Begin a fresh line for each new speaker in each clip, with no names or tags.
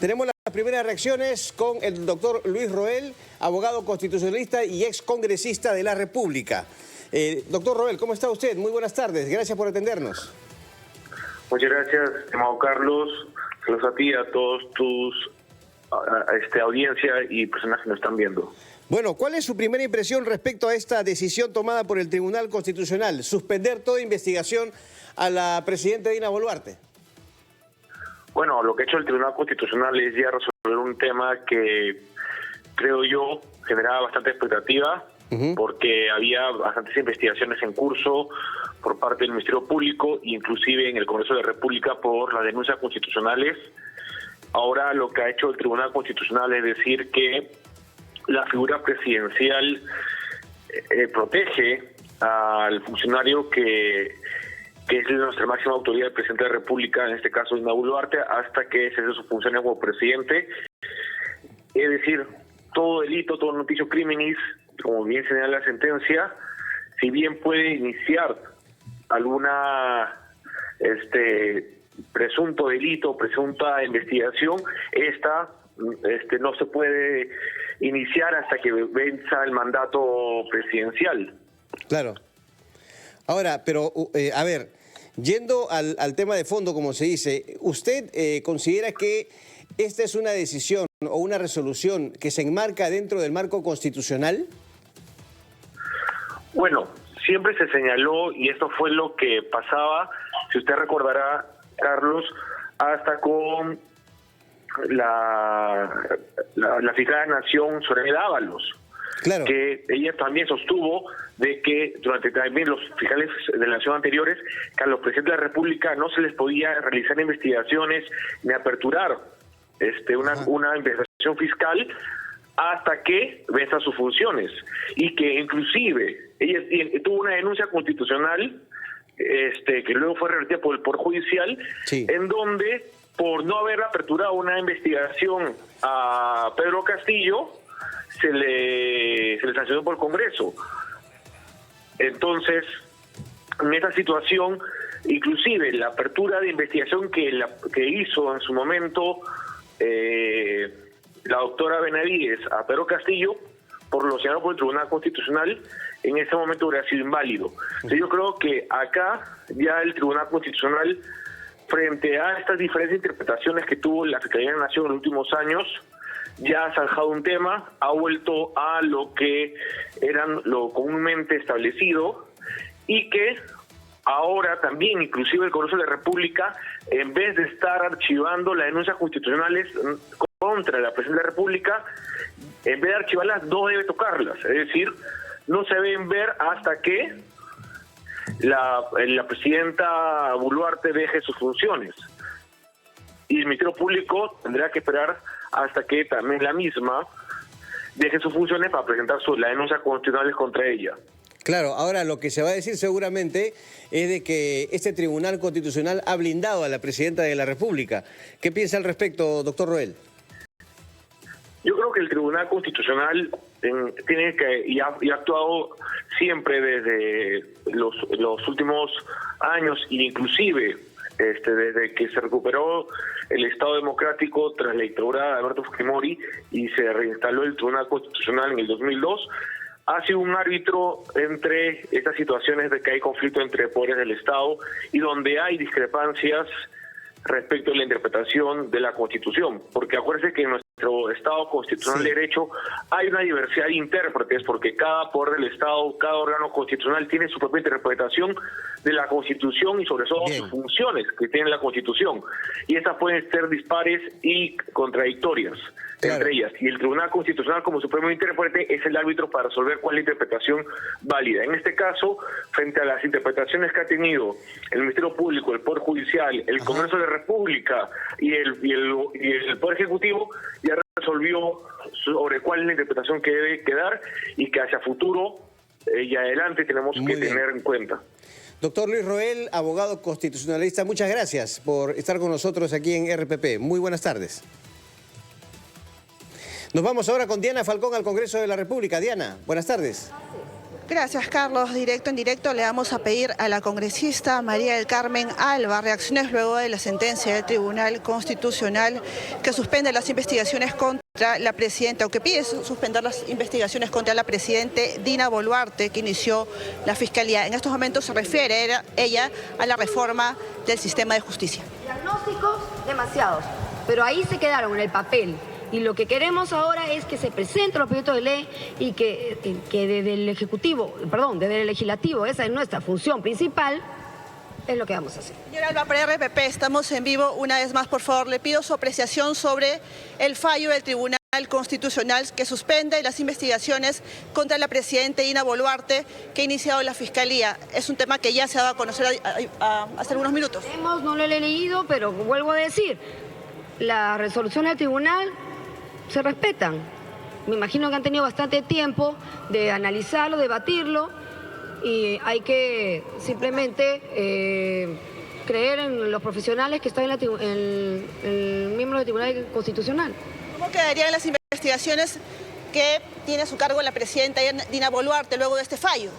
Tenemos las primeras reacciones con el doctor Luis Roel, abogado constitucionalista y ex congresista de la República. Doctor Roel, ¿cómo está usted? Muy buenas tardes, gracias por atendernos.
Muchas gracias, estimado Carlos. Saludos a ti y a todos tus audiencia y personas que nos están viendo.
Bueno, ¿cuál es su primera impresión respecto a esta decisión tomada por el Tribunal Constitucional, suspender toda investigación a la presidenta Dina Boluarte?
Bueno, lo que ha hecho el Tribunal Constitucional es ya resolver un tema que, creo yo, generaba bastante expectativa, porque había bastantes investigaciones en curso por parte del Ministerio Público, inclusive en el Congreso de la República por las denuncias constitucionales. Ahora lo que ha hecho el Tribunal Constitucional es decir que la figura presidencial protege al funcionario que es nuestra máxima autoridad, el presidente de la República, en este caso Dina Boluarte, hasta que cese sus funciones como presidente. Es decir, todo delito, todo noticio criminis, como bien señala la sentencia, si bien puede iniciar alguna presunto delito, presunta investigación, esta no se puede iniciar hasta que venza el mandato presidencial.
Claro. Ahora, pero, a ver, yendo al tema de fondo, como se dice, ¿usted considera que esta es una decisión o una resolución que se enmarca dentro del marco constitucional?
Bueno, siempre se señaló, y esto fue lo que pasaba, si usted recordará, Carlos, hasta con la fiscal de la Nación, Soraya Dávalos. Claro. Que ella también sostuvo de que durante también los fiscales de la Nación anteriores, que a los presidentes de la República no se les podía realizar investigaciones ni aperturar una investigación fiscal hasta que venza sus funciones, y que inclusive ella tuvo una denuncia constitucional que luego fue revertida por el Poder Judicial, sí, en donde por no haber aperturado una investigación a Pedro Castillo se le sancionó por el Congreso. Entonces, en esta situación, inclusive la apertura de investigación que hizo en su momento la doctora Benavides a Pedro Castillo, por lo señalado por el Tribunal Constitucional, en ese momento hubiera sido inválido. Entonces, yo creo que acá ya el Tribunal Constitucional, frente a estas diferentes interpretaciones que tuvo la Fiscalía de la Nación en los últimos años, ya ha zanjado un tema, ha vuelto a lo que eran lo comúnmente establecido, y que ahora también, inclusive el Congreso de la República, en vez de estar archivando las denuncias constitucionales contra la Presidencia de la República, en vez de archivarlas, no debe tocarlas. Es decir, no se deben ver hasta que la presidenta Boluarte deje sus funciones. Y el Ministerio Público tendrá que esperar hasta que también la misma deje sus funciones para presentar las denuncias constitucionales contra ella.
Claro, ahora lo que se va a decir seguramente es de que este Tribunal Constitucional ha blindado a la Presidenta de la República. ¿Qué piensa al respecto, doctor Roel?
Yo creo que el Tribunal Constitucional tiene que y ha actuado siempre desde los últimos años, e inclusive desde que se recuperó el Estado democrático tras la dictadura de Alberto Fujimori y se reinstaló el Tribunal Constitucional en el 2002, ha sido un árbitro entre estas situaciones de que hay conflicto entre poderes del Estado y donde hay discrepancias respecto a la interpretación de la Constitución. Porque acuérdense que en nuestro Estado constitucional de derecho hay una diversidad de intérpretes, porque cada poder del Estado, cada órgano constitucional tiene su propia interpretación de la Constitución y sobre todo sus funciones que tiene la Constitución. Y estas pueden ser dispares y contradictorias entre ellas. Y el Tribunal Constitucional, como supremo intérprete, es el árbitro para resolver cuál es la interpretación válida. En este caso, frente a las interpretaciones que ha tenido el Ministerio Público, el Poder Judicial, el Congreso de la República y el Poder Ejecutivo, ya resolvió sobre cuál es la interpretación que debe quedar y que hacia futuro y adelante tenemos que tener en cuenta.
Doctor Luis Roel, abogado constitucionalista, muchas gracias por estar con nosotros aquí en RPP. Muy buenas tardes. Nos vamos ahora con Diana Falcón al Congreso de la República. Diana, buenas tardes.
Gracias, Carlos. Directo en directo le vamos a pedir a la congresista María del Carmen Alba reacciones luego de la sentencia del Tribunal Constitucional que suspende las investigaciones contra la presidenta, o que pide suspender las investigaciones contra la presidenta Dina Boluarte, que inició la Fiscalía. En estos momentos se refiere ella a la reforma del sistema de justicia.
Diagnósticos, demasiados, pero ahí se quedaron en el papel. Y lo que queremos ahora es que se presenten los proyectos de ley y que desde el desde el Legislativo, esa es nuestra función principal, es lo que vamos a hacer.
Señora Alba, para RPP, estamos en vivo. Una vez más, por favor, le pido su apreciación sobre el fallo del Tribunal Constitucional que suspende las investigaciones contra la presidenta Dina Boluarte que ha iniciado la Fiscalía. Es un tema que ya se ha dado a conocer hace algunos minutos.
No lo he leído, pero vuelvo a decir, la resolución del tribunal se respetan. Me imagino que han tenido bastante tiempo de analizarlo, debatirlo, y hay que simplemente creer en los profesionales que están en el miembro del Tribunal Constitucional.
¿Cómo quedarían las investigaciones que tiene a su cargo la presidenta Dina Boluarte luego de este fallo?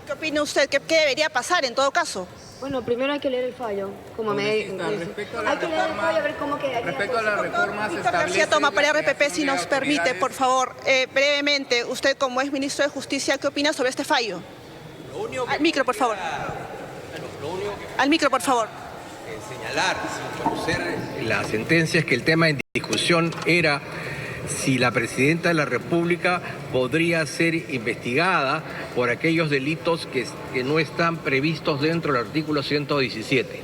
¿Qué opina usted? ¿Qué debería pasar en todo caso?
Bueno, primero hay que leer el fallo.
Respecto a la
hay que leer el fallo a ver cómo quedaría.
Respecto a las reformas,
Víctor García Toma, para RPP, si nos permite, por favor, brevemente, usted como ex ministro de Justicia, ¿qué opina sobre este fallo? Al micro, por favor. Al micro, por favor.
Señalar, sin conocer la sentencia, es que el tema en discusión era si la presidenta de la República podría ser investigada por aquellos delitos que no están previstos dentro del artículo 117.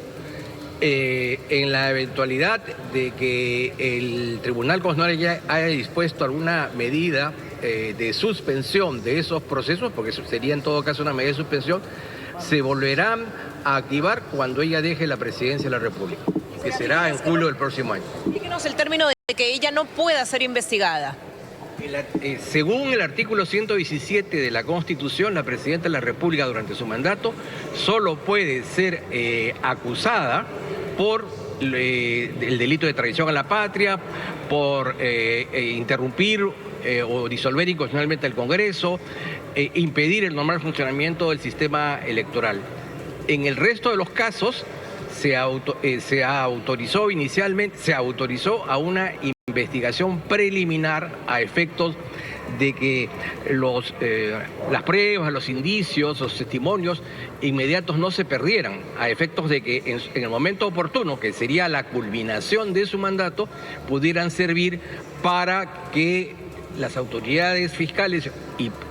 En la eventualidad de que el Tribunal Constitucional ya haya dispuesto alguna medida de suspensión de esos procesos, porque eso sería en todo caso una medida de suspensión, se volverán a activar cuando ella deje la presidencia de la República, que será en julio del próximo año.
Díganos el término de que ella no pueda ser investigada.
Según el artículo 117 de la Constitución, la presidenta de la República durante su mandato solo puede ser acusada por el delito de traición a la patria, por interrumpir o disolver inconstitucionalmente el Congreso, impedir el normal funcionamiento del sistema electoral. En el resto de los casos se autorizó a una investigación preliminar a efectos de que las pruebas, los indicios, los testimonios inmediatos no se perdieran, a efectos de que en el momento oportuno, que sería la culminación de su mandato, pudieran servir para que las autoridades fiscales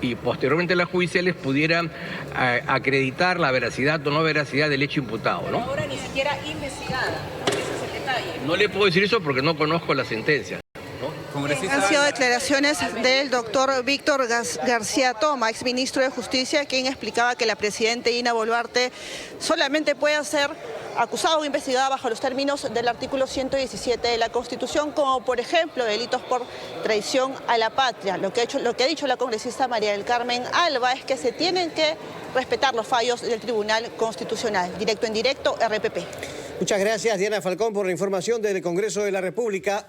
y posteriormente las judiciales pudieran acreditar la veracidad o no veracidad del hecho imputado, ¿no?
Ahora ni siquiera investigada, ese es el detalle.
No le puedo decir eso porque no conozco la sentencia.
Han sido declaraciones del doctor Víctor García Toma, exministro de Justicia, quien explicaba que la presidenta Dina Boluarte solamente puede ser acusada o investigada bajo los términos del artículo 117 de la Constitución, como por ejemplo delitos por traición a la patria. Lo que ha dicho la congresista María del Carmen Alba es que se tienen que respetar los fallos del Tribunal Constitucional. Directo en directo, RPP.
Muchas gracias, Diana Falcón, por la información desde el Congreso de la República.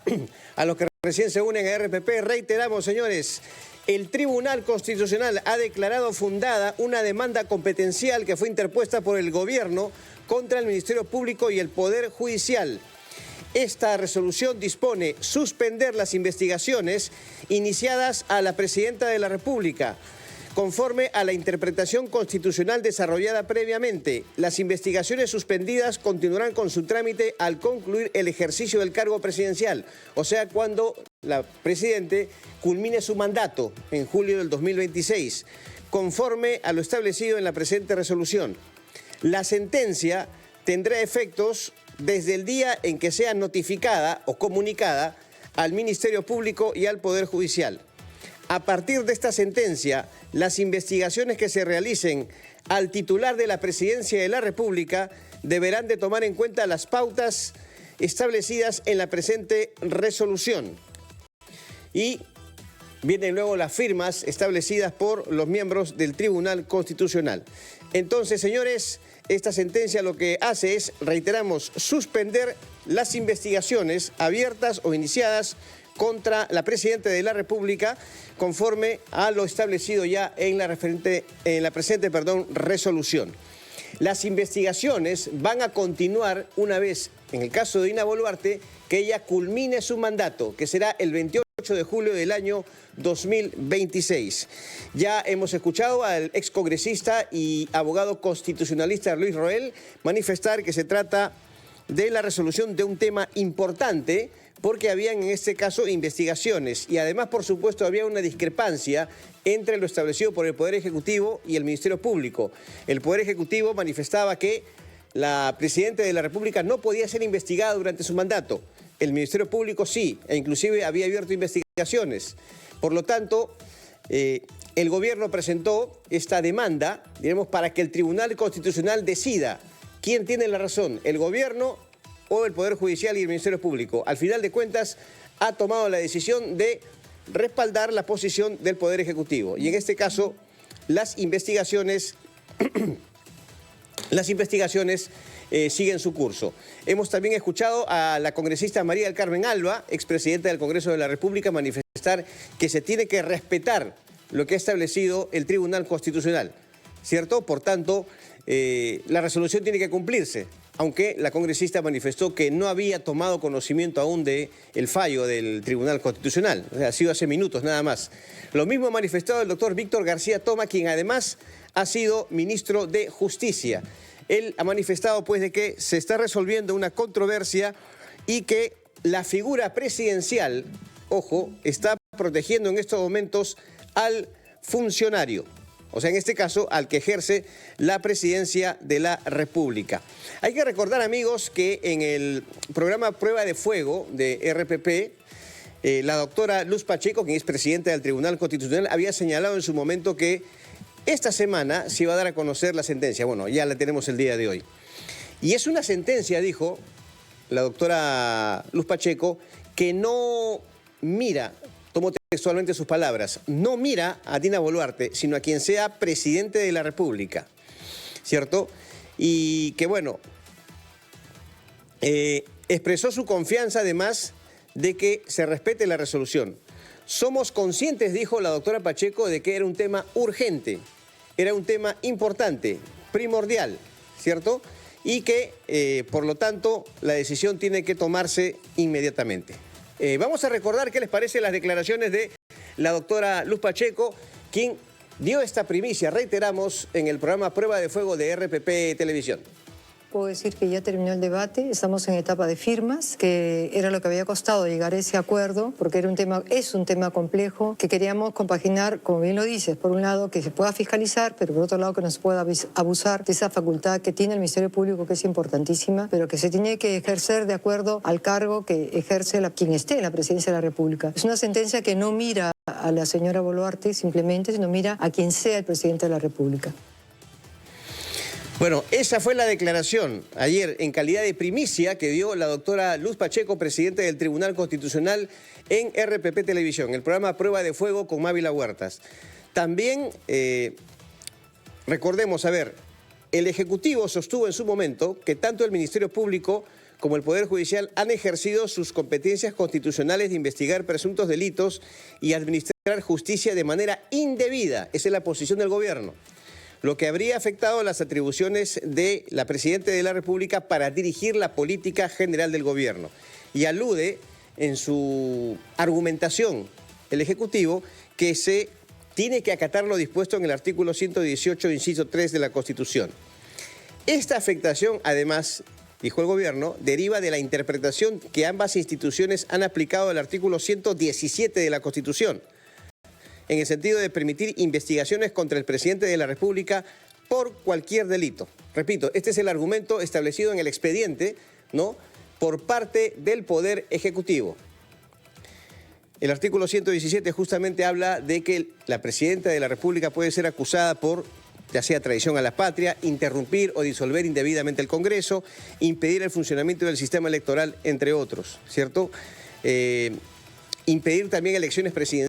A los que recién se unen a RPP, reiteramos, señores, el Tribunal Constitucional ha declarado fundada una demanda competencial que fue interpuesta por el Gobierno contra el Ministerio Público y el Poder Judicial. Esta resolución dispone suspender las investigaciones iniciadas a la Presidenta de la República. Conforme a la interpretación constitucional desarrollada previamente, las investigaciones suspendidas continuarán con su trámite al concluir el ejercicio del cargo presidencial, o sea, cuando la Presidenta culmine su mandato en julio del 2026, conforme a lo establecido en la presente resolución. La sentencia tendrá efectos desde el día en que sea notificada o comunicada al Ministerio Público y al Poder Judicial. A partir de esta sentencia, las investigaciones que se realicen al titular de la Presidencia de la República deberán de tomar en cuenta las pautas establecidas en la presente resolución. Y vienen luego las firmas establecidas por los miembros del Tribunal Constitucional. Entonces, señores, esta sentencia lo que hace es, reiteramos, suspender las investigaciones abiertas o iniciadas contra la Presidenta de la República conforme a lo establecido ya en la presente resolución. Las investigaciones van a continuar una vez, en el caso de Dina Boluarte, que ella culmine su mandato, que será el 28 de julio del año 2026. Ya hemos escuchado al excongresista y abogado constitucionalista Luis Roel manifestar que se trata de la resolución de un tema importante, porque habían en este caso investigaciones y además, por supuesto, había una discrepancia entre lo establecido por el Poder Ejecutivo y el Ministerio Público. El Poder Ejecutivo manifestaba que la Presidenta de la República no podía ser investigada durante su mandato. El Ministerio Público sí, e inclusive había abierto investigaciones. Por lo tanto, el gobierno presentó esta demanda, diremos, para que el Tribunal Constitucional decida quién tiene la razón, el gobierno o el Poder Judicial y el Ministerio Público. Al final de cuentas, ha tomado la decisión de respaldar la posición del Poder Ejecutivo. Y en este caso, las investigaciones siguen su curso. Hemos también escuchado a la congresista María del Carmen Alba, expresidenta del Congreso de la República, manifestar que se tiene que respetar lo que ha establecido el Tribunal Constitucional, ¿cierto? Por tanto, la resolución tiene que cumplirse, aunque la congresista manifestó que no había tomado conocimiento aún del fallo del Tribunal Constitucional. O sea, ha sido hace minutos nada más. Lo mismo ha manifestado el doctor Víctor García Toma, quien además ha sido ministro de Justicia. Él ha manifestado pues de que se está resolviendo una controversia y que la figura presidencial, ojo, está protegiendo en estos momentos al funcionario. O sea, en este caso, al que ejerce la presidencia de la República. Hay que recordar, amigos, que en el programa Prueba de Fuego de RPP, la doctora Luz Pacheco, quien es presidenta del Tribunal Constitucional, había señalado en su momento que esta semana se iba a dar a conocer la sentencia. Bueno, ya la tenemos el día de hoy. Y es una sentencia, dijo la doctora Luz Pacheco, que no mira, tomó textualmente sus palabras, no mira a Dina Boluarte, sino a quien sea presidente de la República, ¿cierto? Y que, bueno, expresó su confianza además de que se respete la resolución. Somos conscientes, dijo la doctora Pacheco, de que era un tema urgente, era un tema importante, primordial, ¿cierto? Y que, por lo tanto, la decisión tiene que tomarse inmediatamente. Vamos a recordar qué les parece las declaraciones de la doctora Luz Pacheco, quien dio esta primicia, reiteramos, en el programa Prueba de Fuego de RPP Televisión.
Puedo decir que ya terminó el debate, estamos en etapa de firmas, que era lo que había costado llegar a ese acuerdo, porque es un tema complejo, que queríamos compaginar, como bien lo dices, por un lado que se pueda fiscalizar, pero por otro lado que no se pueda abusar de esa facultad que tiene el Ministerio Público, que es importantísima, pero que se tiene que ejercer de acuerdo al cargo que ejerce quien esté en la presidencia de la República. Es una sentencia que no mira a la señora Boluarte simplemente, sino mira a quien sea el presidente de la República.
Bueno, esa fue la declaración ayer en calidad de primicia que dio la doctora Luz Pacheco, presidenta del Tribunal Constitucional, en RPP Televisión, el programa Prueba de Fuego con Mávila Huertas. También, recordemos, el Ejecutivo sostuvo en su momento que tanto el Ministerio Público como el Poder Judicial han ejercido sus competencias constitucionales de investigar presuntos delitos y administrar justicia de manera indebida. Esa es la posición del gobierno, lo que habría afectado las atribuciones de la Presidenta de la República para dirigir la política general del gobierno. Y alude en su argumentación el Ejecutivo que se tiene que acatar lo dispuesto en el artículo 118, inciso 3 de la Constitución. Esta afectación, además, dijo el gobierno, deriva de la interpretación que ambas instituciones han aplicado al artículo 117 de la Constitución, en el sentido de permitir investigaciones contra el presidente de la República por cualquier delito. Repito, este es el argumento establecido en el expediente, ¿no?, por parte del Poder Ejecutivo. El artículo 117 justamente habla de que la presidenta de la República puede ser acusada por, ya sea traición a la patria, interrumpir o disolver indebidamente el Congreso, impedir el funcionamiento del sistema electoral, entre otros, ¿cierto? Impedir también elecciones presidenciales